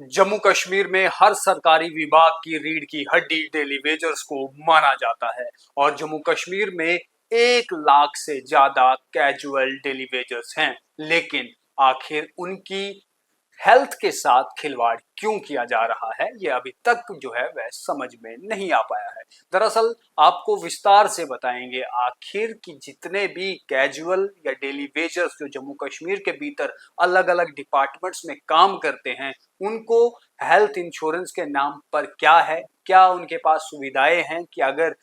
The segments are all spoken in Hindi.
जम्मू कश्मीर में हर सरकारी विभाग की रीढ़ की हड्डी डेली वेजर्स को माना जाता है और जम्मू कश्मीर में 1 लाख से ज्यादा कैजुअल डेली वेजर्स हैं। लेकिन आखिर उनकी हेल्थ के साथ खिलवाड़ क्यों किया जा रहा है, ये अभी तक जो है वह समझ में नहीं आ पाया है। दरअसल आपको विस्तार से बताएंगे आखिर कि जितने भी कैजुअल या डेली वेजर्स जो जम्मू कश्मीर के भीतर अलग अलग डिपार्टमेंट्स में काम करते हैं, उनको हेल्थ इंश्योरेंस के नाम पर क्या है, क्या उनके पास सुविधाएं हैं कि अगर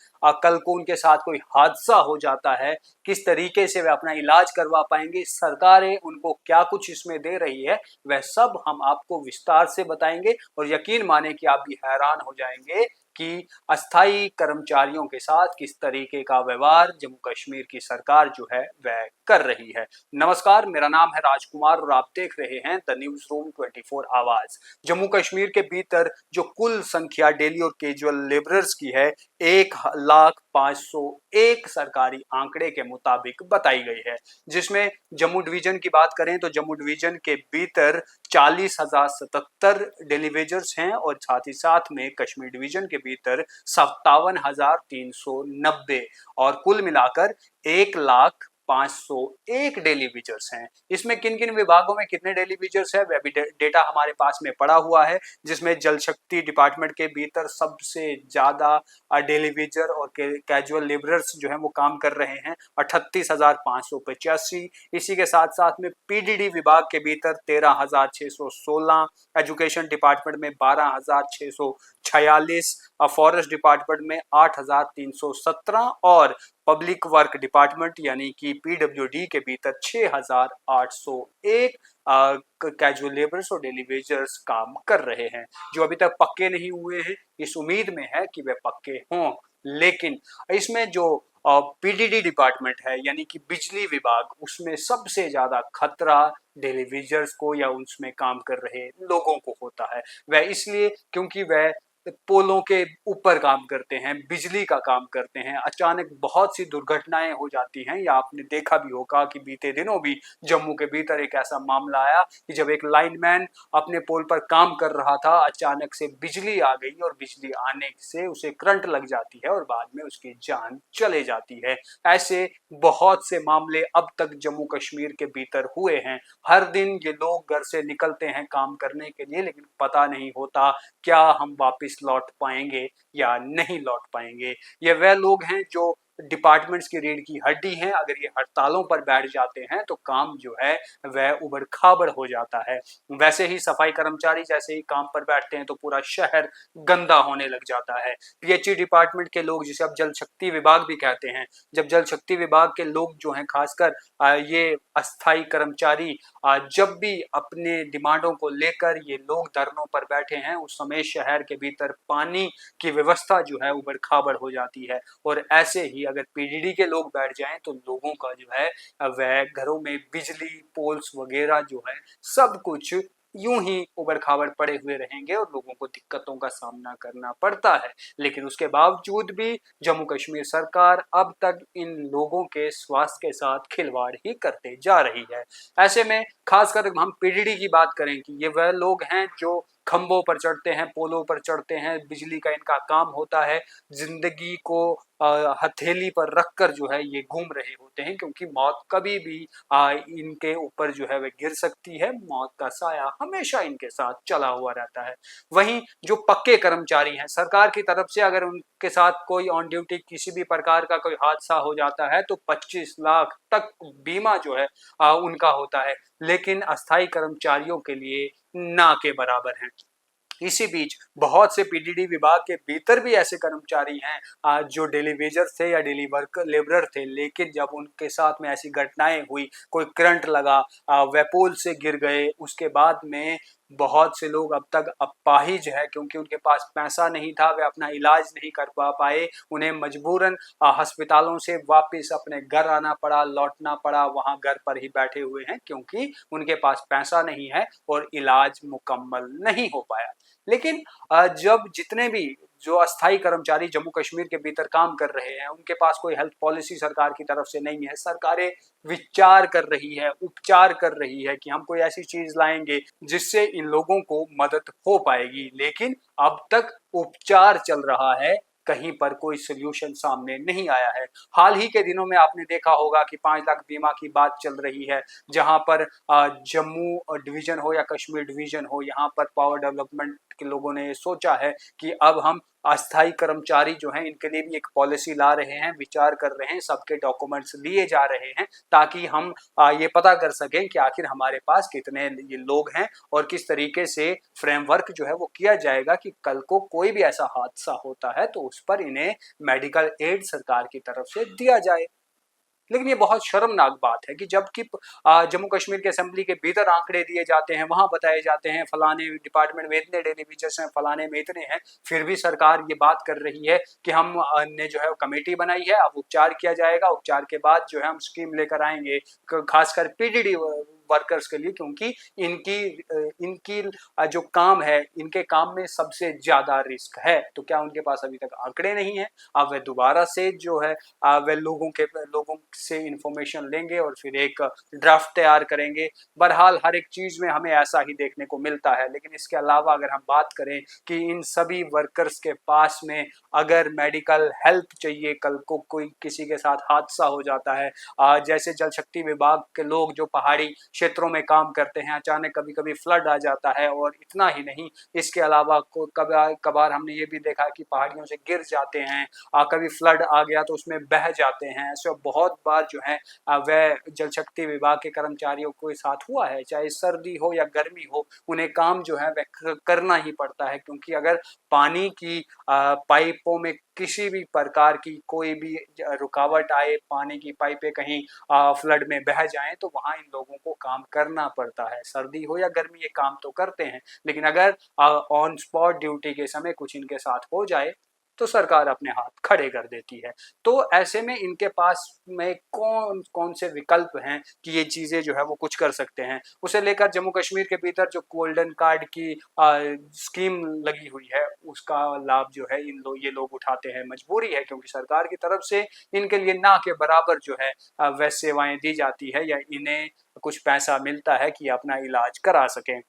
कल को उनके साथ कोई हादसा हो जाता है, किस तरीके से वे अपना इलाज करवा पाएंगे, सरकारें उनको क्या कुछ इसमें दे रही है, वह सब हम आपको विस्तार से बताएंगे। और यकीन माने कि आप भी हैरान हो जाएंगे कि अस्थाई कर्मचारियों के साथ किस तरीके का व्यवहार जम्मू कश्मीर की सरकार जो है वह कर रही है। नमस्कार, मेरा नाम है राजकुमार और आप देख रहे हैं द न्यूज रूम 24 आवाज। जम्मू कश्मीर के भीतर जो कुल संख्या डेली और कैजुअल लेबरर्स की है, 1,05,01 सरकारी आंकड़े के मुताबिक बताई गई है, जिसमें जम्मू डिवीजन की बात करें तो जम्मू डिवीजन के भीतर 40,077 डेलीवेजर्स हैं और साथ ही साथ में कश्मीर डिवीजन के भीतर 57,390 और कुल मिलाकर 1,05,01 डेलीवेजर्स हैं। इसमें किन किन विभागों में कितने डेलीवेजर्स है वह भी डेटा हमारे पास में पड़ा हुआ है, जिसमें जल शक्ति डिपार्टमेंट के भीतर सबसे ज्यादा डेलीवेजर और कैजुअल लेबरर्स जो है वो काम कर रहे हैं, 38,585। इसी के साथ साथ में पीडीडी विभाग के भीतर 13,616, एजुकेशन डिपार्टमेंट में 12,646, फॉरेस्ट डिपार्टमेंट में 8,317 और पब्लिक वर्क डिपार्टमेंट यानी कि पीडब्ल्यूडी के भीतर 6,801 कैजुअल लेबर्स और डेली वेजर्स काम कर रहे हैं, जो अभी तक पक्के नहीं हुए हैं। इस उम्मीद में है कि वे पक्के हों, लेकिन इसमें जो पीडीडी डिपार्टमेंट है यानी कि बिजली विभाग, उसमें सबसे ज्यादा खतरा डेलीवेजर्स को या उसमें काम कर रहे लोगों को होता है। वह इसलिए क्योंकि वह पोलों के ऊपर काम करते हैं, बिजली का काम करते हैं, अचानक बहुत सी दुर्घटनाएं हो जाती हैं। या आपने देखा भी होगा कि बीते दिनों भी जम्मू के भीतर एक ऐसा मामला आया कि जब एक लाइनमैन अपने पोल पर काम कर रहा था, अचानक से बिजली आ गई और बिजली आने से उसे करंट लग जाती है और बाद में उसकी जान चले जाती है। ऐसे बहुत से मामले अब तक जम्मू कश्मीर के भीतर हुए हैं। हर दिन ये लोग घर से निकलते हैं काम करने के लिए, लेकिन पता नहीं होता क्या हम वापस लौट पाएंगे या नहीं लौट पाएंगे। ये वह लोग हैं जो डिपार्टमेंट्स की रीढ़ की हड्डी हैं। अगर ये हड़तालों पर बैठ जाते हैं तो काम जो है वह उबड़ खाबड़ हो जाता है। वैसे ही सफाई कर्मचारी जैसे ही काम पर बैठते हैं तो पूरा शहर गंदा होने लग जाता है। पीएचई डिपार्टमेंट के लोग, जिसे अब जल शक्ति विभाग भी कहते हैं, जब जल शक्ति विभाग के लोग जो हैं, खासकर ये अस्थाई कर्मचारी, जब भी अपने डिमांडों को लेकर ये लोग धरनों पर बैठे हैं, उस समय शहर के भीतर पानी की व्यवस्था जो है उबड़ खाबड़ हो जाती है। और ऐसे ही अगर पीडीडी के लोग बैठ जाएं तो लोगों का जो है वह घरों में बिजली पोल्स वगैरह जो है सब कुछ यूं ही उबड़ खाबड़ पड़े हुए रहेंगे और लोगों को दिक्कतों का सामना करना पड़ता है। लेकिन उसके बावजूद भी जम्मू कश्मीर सरकार अब तक इन लोगों के स्वास्थ्य के साथ खिलवाड़ ही करते जा रही है। ऐसे में खासकर हम पीडीडी की बात करें कि ये वह लोग हैं जो खंभों पर चढ़ते हैं, पोलों पर चढ़ते हैं, बिजली का इनका काम होता है। जिंदगी को हथेली पर रखकर जो है ये घूम रहे होते हैं, क्योंकि मौत कभी भी इनके ऊपर जो है वह गिर सकती है। मौत का साया हमेशा इनके साथ चला हुआ रहता है। वहीं जो पक्के कर्मचारी हैं, सरकार की तरफ से अगर उनके साथ कोई ऑन ड्यूटी किसी भी प्रकार का कोई हादसा हो जाता है तो 25 लाख तक बीमा जो है उनका होता है, लेकिन अस्थाई कर्मचारियों के लिए ना के बराबर है। इसी बीच बहुत से पीडीडी विभाग के भीतर भी ऐसे कर्मचारी हैं जो डेली वेजर थे या डेली वर्क लेबरर थे, लेकिन जब उनके साथ में ऐसी घटनाएं हुई, कोई करंट लगा, वेपोल से गिर गए, उसके बाद में बहुत से लोग अब तक अपाहिज है, क्योंकि उनके पास पैसा नहीं था, वे अपना इलाज नहीं कर पाए, उन्हें मजबूरन अस्पतालों से वापस अपने घर आना पड़ा, लौटना पड़ा, वहां घर पर ही बैठे हुए हैं क्योंकि उनके पास पैसा नहीं है और इलाज मुकम्मल नहीं हो पाया। लेकिन जब जितने भी जो अस्थायी कर्मचारी जम्मू कश्मीर के भीतर काम कर रहे हैं उनके पास कोई हेल्थ पॉलिसी सरकार की तरफ से नहीं है। सरकारें विचार कर रही है, उपचार कर रही है कि हम कोई ऐसी चीज लाएंगे जिससे इन लोगों को मदद हो पाएगी, लेकिन अब तक उपचार चल रहा है, कहीं पर कोई सोल्यूशन सामने नहीं आया है। हाल ही के दिनों में आपने देखा होगा कि 5 लाख बीमा की बात चल रही है, जहां पर जम्मू डिवीजन हो या कश्मीर डिवीजन हो, यहाँ पर पावर डेवलपमेंट के लोगों ने सोचा है कि अब हम अस्थायी कर्मचारी जो हैं इनके लिए भी एक पॉलिसी ला रहे हैं, विचार कर रहे हैं, सबके डॉक्यूमेंट्स लिए जा रहे हैं ताकि हम ये पता कर सकें कि आखिर हमारे पास कितने ये लोग हैं और किस तरीके से फ्रेमवर्क जो है वो किया जाएगा कि कल को कोई भी ऐसा हादसा होता है तो उस पर इन्हें मेडिकल एड सरकार की तरफ से दिया जाए। लेकिन ये बहुत शर्मनाक बात है कि जबकि जम्मू कश्मीर के असेंबली के भीतर आंकड़े दिए जाते हैं, वहां बताए जाते हैं फलाने डिपार्टमेंट में इतने डेली वेजेस हैं, फलाने में इतने हैं, फिर भी सरकार ये बात कर रही है कि हम ने जो है कमेटी बनाई है, अब उपचार किया जाएगा, उपचार के बाद जो है हम स्कीम लेकर आएंगे खासकर पीडीडी वर्कर्स के लिए, क्योंकि इनकी इनकी जो काम है, इनके काम में सबसे ज्यादा रिस्क है। तो क्या उनके पास अभी तक आंकड़े नहीं है? अब वे दोबारा से जो है वे लोगों से इंफॉर्मेशन लेंगे और फिर एक ड्राफ्ट तैयार करेंगे। बहरहाल हर एक चीज में हमें ऐसा ही देखने को मिलता है। लेकिन इसके अलावा अगर हम बात करें कि इन सभी वर्कर्स के पास में अगर मेडिकल हेल्प चाहिए, कल को कोई किसी के साथ हादसा हो जाता है, जैसे जल शक्ति विभाग के लोग जो पहाड़ी क्षेत्रों में काम करते हैं, अचानक कभी कभी फ्लड आ जाता है, और इतना ही नहीं इसके अलावा कभार हमने ये भी देखा कि पहाड़ियों से गिर जाते हैं, कभी फ्लड आ गया तो उसमें बह जाते हैं। ऐसे बहुत बार जो है वह जल शक्ति विभाग के कर्मचारियों के साथ हुआ है, चाहे सर्दी हो या गर्मी हो, उन्हें काम जो है वह करना ही पड़ता है, क्योंकि अगर पानी की पाइपों में किसी भी प्रकार की कोई भी रुकावट आए, पानी की पाइपें कहीं फ्लड में बह जाएं, तो वहां इन लोगों को काम करना पड़ता है। सर्दी हो या गर्मी ये काम तो करते हैं, लेकिन अगर ऑन स्पॉट ड्यूटी के समय कुछ इनके साथ हो जाए तो सरकार अपने हाथ खड़े कर देती है। तो ऐसे में इनके पास में कौन कौन से विकल्प हैं कि ये चीजें जो है वो कुछ कर सकते हैं। उसे लेकर जम्मू कश्मीर के भीतर जो गोल्डन कार्ड की स्कीम लगी हुई है, उसका लाभ जो है ये लोग उठाते हैं। मजबूरी है, क्योंकि सरकार की तरफ से इनके लिए ना के बराबर जो है वह सेवाएं दी जाती है या इन्हें कुछ पैसा मिलता है कि अपना इलाज करा सकें।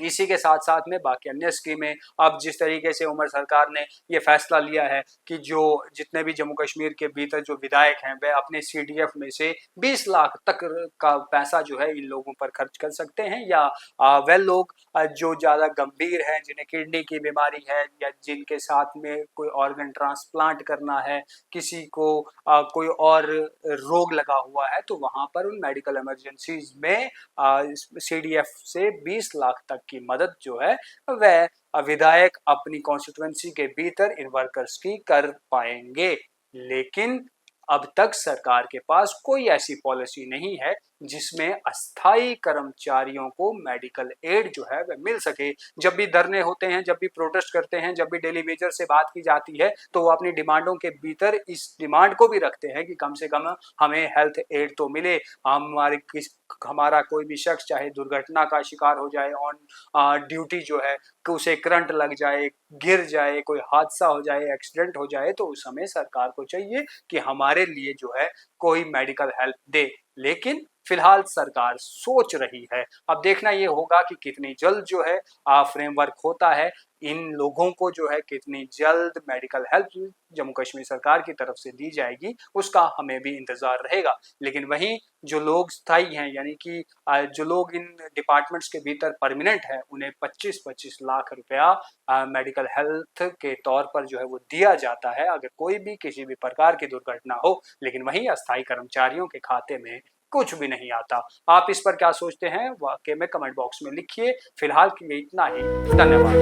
इसी के साथ साथ में बाकी अन्य स्कीमें, अब जिस तरीके से उमर सरकार ने ये फैसला लिया है कि जो जितने भी जम्मू कश्मीर के भीतर जो विधायक हैं वे अपने सीडीएफ में से 20 लाख तक का पैसा जो है इन लोगों पर खर्च कर सकते हैं, या वे लोग जो ज़्यादा गंभीर हैं, जिन्हें किडनी की बीमारी है या जिनके साथ में कोई ऑर्गन ट्रांसप्लांट करना है, किसी को कोई और रोग लगा हुआ है, तो वहाँ पर उन मेडिकल इमरजेंसीज में सीडीएफ से 20 लाख तक की मदद जो है वह विधायक अपनी कॉन्स्टिट्यूएंसी के भीतर इन वर्कर्स की कर पाएंगे। लेकिन अब तक सरकार के पास कोई ऐसी पॉलिसी नहीं है जिसमें अस्थायी कर्मचारियों को मेडिकल एड जो है वह मिल सके। जब भी धरने होते हैं, जब भी प्रोटेस्ट करते हैं, जब भी डेली वेजर से बात की जाती है, तो वो अपनी डिमांडों के भीतर इस डिमांड को भी रखते हैं कि कम से कम हमें हेल्थ एड तो मिले। हमारा कोई भी शख्स चाहे दुर्घटना का शिकार हो जाए, ऑन ड्यूटी जो है कि उसे करंट लग जाए, गिर जाए, कोई हादसा हो जाए, एक्सीडेंट हो जाए, तो उस समय सरकार को चाहिए कि हमारे लिए जो है कोई मेडिकल हेल्प दे। लेकिन फिलहाल सरकार सोच रही है। अब देखना ये होगा कि कितनी जल्द जो है फ्रेमवर्क होता है, इन लोगों को जो है कितनी जल्द मेडिकल हेल्प जम्मू कश्मीर सरकार की तरफ से दी जाएगी, उसका हमें भी इंतजार रहेगा। लेकिन वहीं जो लोग स्थायी हैं, यानी कि जो लोग इन डिपार्टमेंट्स के भीतर परमानेंट है, उन्हें 25-25 लाख रुपया मेडिकल हेल्थ के तौर पर जो है वो दिया जाता है अगर कोई भी किसी भी प्रकार की दुर्घटना हो। लेकिन वहीं अस्थायी कर्मचारियों के खाते में कुछ भी नहीं आता। आप इस पर क्या सोचते हैं वाकई में कमेंट बॉक्स में लिखिए। फिलहाल के लिए इतना ही, धन्यवाद।